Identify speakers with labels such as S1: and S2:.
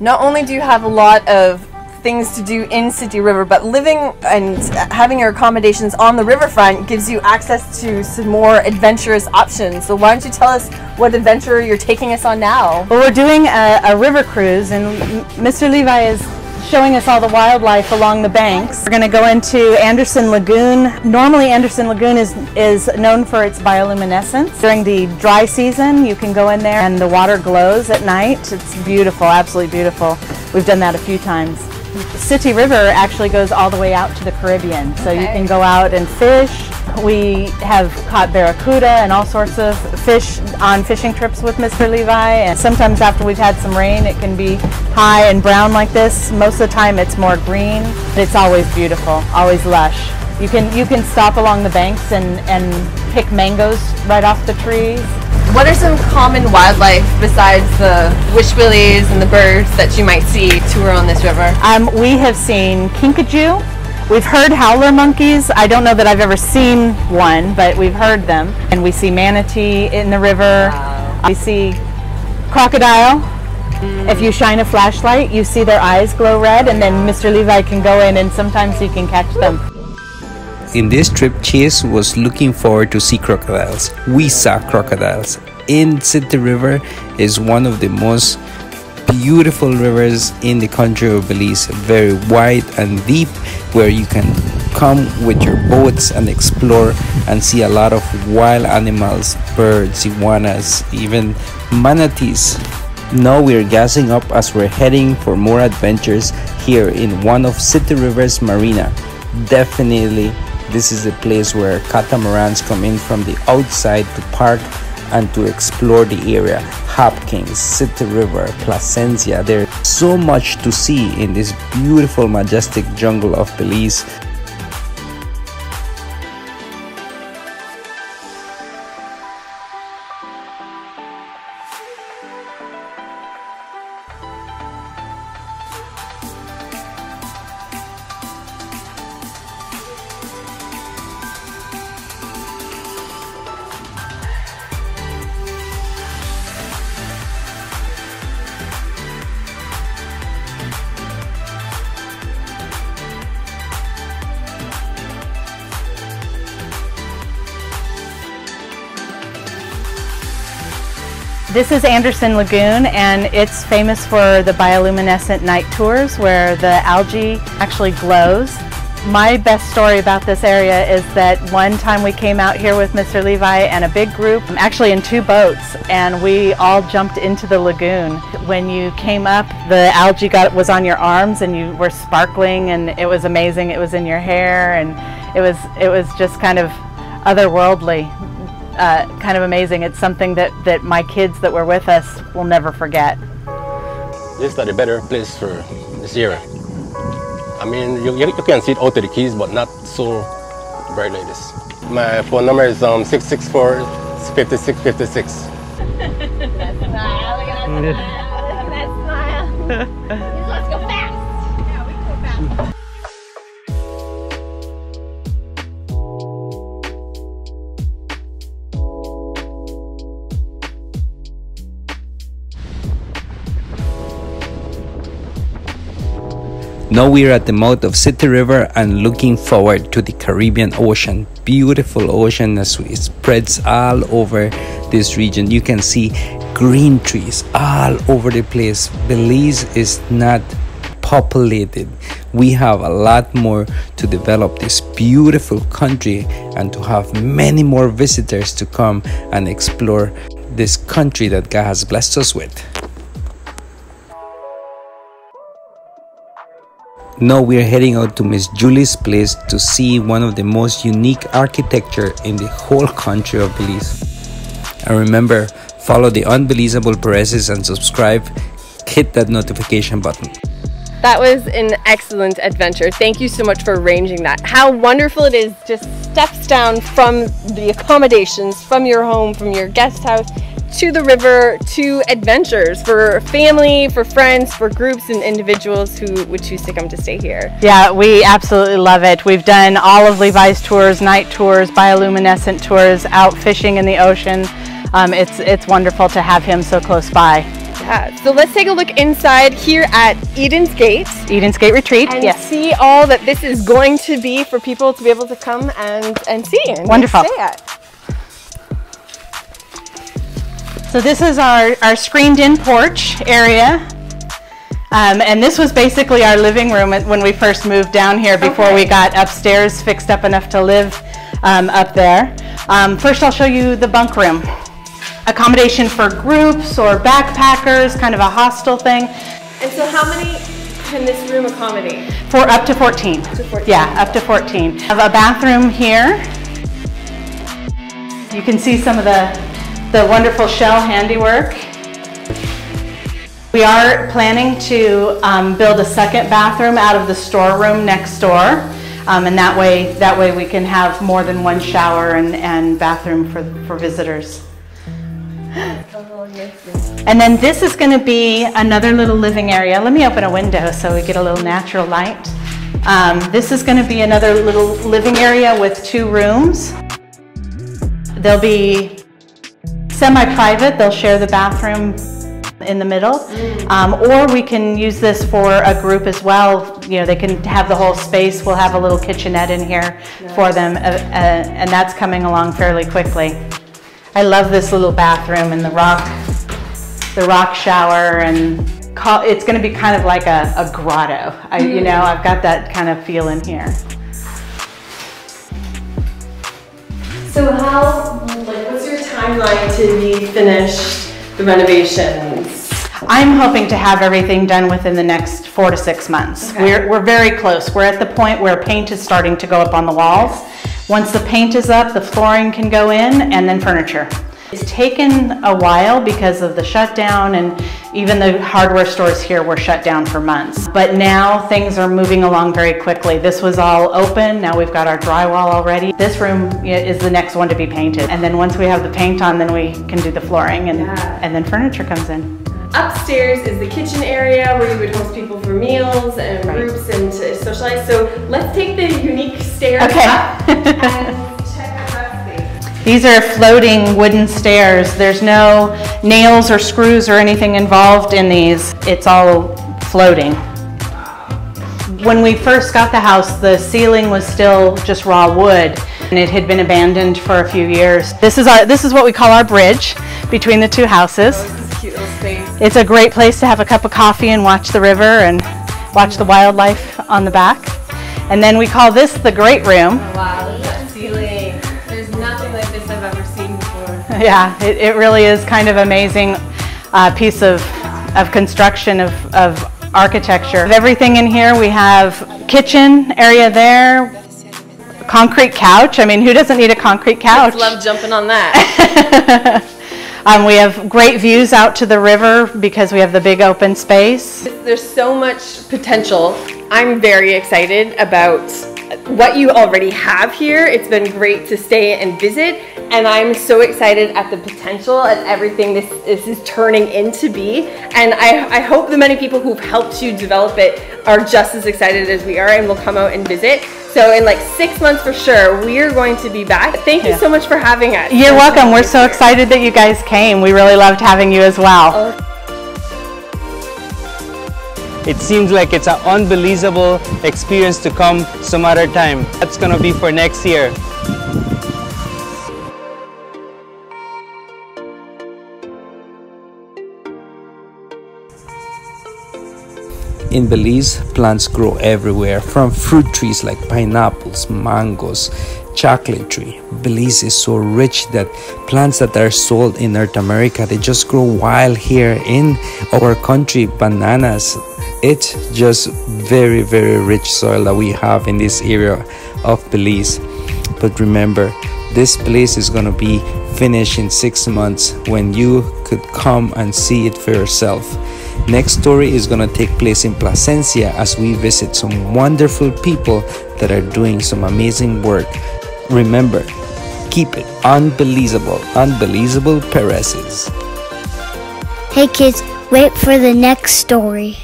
S1: Not only do you have a lot of things to do in Sittee River, but living and having your accommodations on the riverfront gives you access to some more adventurous options. So why don't you tell us what adventure you're taking us on now?
S2: Well, we're doing a river cruise, and Mr. Levi is showing us all the wildlife along the banks. We're going to go into Anderson Lagoon. Normally Anderson Lagoon is known for its bioluminescence. During the dry season you can go in there and the water glows at night. It's beautiful, absolutely beautiful. We've done that a few times. Sittee River actually goes all the way out to the Caribbean, so you can go out and fish. We have caught barracuda and all sorts of fish on fishing trips with Mr. Levi, and sometimes after we've had some rain it can be high and brown like this. Most of the time it's more green. It's always beautiful, always lush. You can stop along the banks and pick mangoes right off the trees.
S1: What are some common wildlife besides the wishbillies and the birds that you might see tour on this river?
S2: We have seen kinkajou. We've heard howler monkeys. I don't know that I've ever seen one, but we've heard them. And we see manatee in the river. Wow. We see crocodile. If you shine a flashlight, you see their eyes glow red, and then Mr. Levi can go in and sometimes he can catch them.
S3: In this trip, Chase was looking forward to see crocodiles. We saw crocodiles. In Sittee River is one of the most beautiful rivers in the country of Belize, very wide and deep, where you can come with your boats and explore and see a lot of wild animals, birds, iguanas, even manatees. Now we're gassing up as we're heading for more adventures here in one of Sittee River's marina. Definitely this is the place where catamarans come in from the outside to park and to explore the area. Hopkin, Sittee River, Placencia. There's so much to see in this beautiful, majestic jungle of Belize.
S2: This is Anderson Lagoon, and it's famous for the bioluminescent night tours where the algae actually glows. My best story about this area is that one time we came out here with Mr. Levi and a big group, actually in 2 boats, and we all jumped into the lagoon. When you came up, the algae was on your arms and you were sparkling, and it was amazing. It was in your hair, and it was just kind of otherworldly. Kind of amazing. It's something that my kids that were with us will never forget.
S4: This is the better place for this year. I mean, you can see it out of the keys, but not so bright like this. My phone number is 664-5656.
S1: That smile, look at that smile. Let's go fast. Yeah, we can go fast.
S3: Now we're at the mouth of Sittee River and looking forward to the Caribbean Ocean. Beautiful ocean as it spreads all over this region. You can see green trees all over the place. Belize is not populated. We have a lot more to develop this beautiful country and to have many more visitors to come and explore this country that God has blessed us with. Now we're heading out to Miss Julie's place to see one of the most unique architecture in the whole country of Belize. And remember, follow the Unbelizeable Perez and subscribe. Hit that notification button.
S1: That was an excellent adventure. Thank you so much for arranging that. How wonderful it is, just steps down from the accommodations, from your home, from your guest house, to the river, to adventures for family, for friends, for groups and individuals who would choose to come to stay here.
S2: Yeah, we absolutely love it. We've done all of Levi's tours, night tours, bioluminescent tours, out fishing in the ocean. It's wonderful to have him so close by.
S1: Yeah, so let's take a look inside here at Eden's Gate.
S2: Eden's Gate Retreat,
S1: and
S2: yes.
S1: see all that this is going to be for people to be able to come and see and
S2: wonderful.
S1: Stay at.
S2: So this is our screened-in porch area. And this was basically our living room when we first moved down here before we got upstairs fixed up enough to live up there. First I'll show you the bunk room. Accommodation for groups or backpackers, kind of a hostel thing.
S1: And so how many can this room accommodate?
S2: For up to 14.
S1: Up to 14.
S2: Yeah, up to 14. Have a bathroom here. You can see some of the wonderful shell handiwork. We are planning to build a second bathroom out of the storeroom next door, and that way we can have more than one shower and bathroom for visitors. And then this is going to be another little living area. Let me open a window so we get a little natural light. This is going to be another little living area with 2 rooms. They'll be semi-private. They'll share the bathroom in the middle, or we can use this for a group as well. You know, they can have the whole space. We'll have a little kitchenette in here for them, and that's coming along fairly quickly. I love this little bathroom and the rock shower, and it's going to be kind of like a grotto. You know, I've got that kind of feel in here.
S1: So what's your timeline to be finished the renovations?
S2: I'm hoping to have everything done within the next 4 to 6 months.
S1: Okay.
S2: We're very close. We're at the point where paint is starting to go up on the walls. Once the paint is up, the flooring can go in, and then furniture. It's taken a while because of the shutdown, and even the hardware stores here were shut down for months. But now things are moving along very quickly. This was all open. Now we've got our drywall already. This room is the next one to be painted. And then once we have the paint on, then we can do the flooring, and then furniture comes in.
S1: Upstairs is the kitchen area where you would host people for meals and groups and to socialize. So let's take the unique stairs up and check out that space.
S2: These are floating wooden stairs. There's no nails or screws or anything involved in these. It's all floating. When we first got the house, the ceiling was still just raw wood, and it had been abandoned for a few years. This is what we call our bridge between the 2 houses.
S1: Cute little space.
S2: It's a great place to have a cup of coffee and watch the river and watch the wildlife on the back. And then we call this the great room.
S1: Oh, wow, look at that ceiling. There's nothing like this I've ever seen before.
S2: Yeah, it really is kind of amazing piece of construction, of architecture. Everything in here, we have kitchen area there, concrete couch. I mean, who doesn't need a concrete couch?
S1: I love jumping on that.
S2: We have great views out to the river because we have the big open space.
S1: There's so much potential. I'm very excited about what you already have here. It's been great to stay and visit, and I'm so excited at the potential and everything this is turning into be. And I hope the many people who've helped you develop it are just as excited as we are and will come out and visit. So in like 6 months for sure, we are going to be back. Thank you so much for having us.
S2: You're welcome. We're so excited that you guys came. We really loved having you as well.
S3: It seems like it's an unbelievable experience to come some other time. That's gonna be for next year. In Belize, plants grow everywhere, from fruit trees like pineapples, mangoes, chocolate tree. Belize is so rich that plants that are sold in North America, they just grow wild here in our country. Bananas. It's just very, very rich soil that we have in this area of Belize. But remember, this place is going to be finished in 6 months when you could come and see it for yourself. Next story is going to take place in Placencia as we visit some wonderful people that are doing some amazing work. Remember, keep it unbelievable. Unbelizeable Perez.
S5: Hey kids, wait for the next story.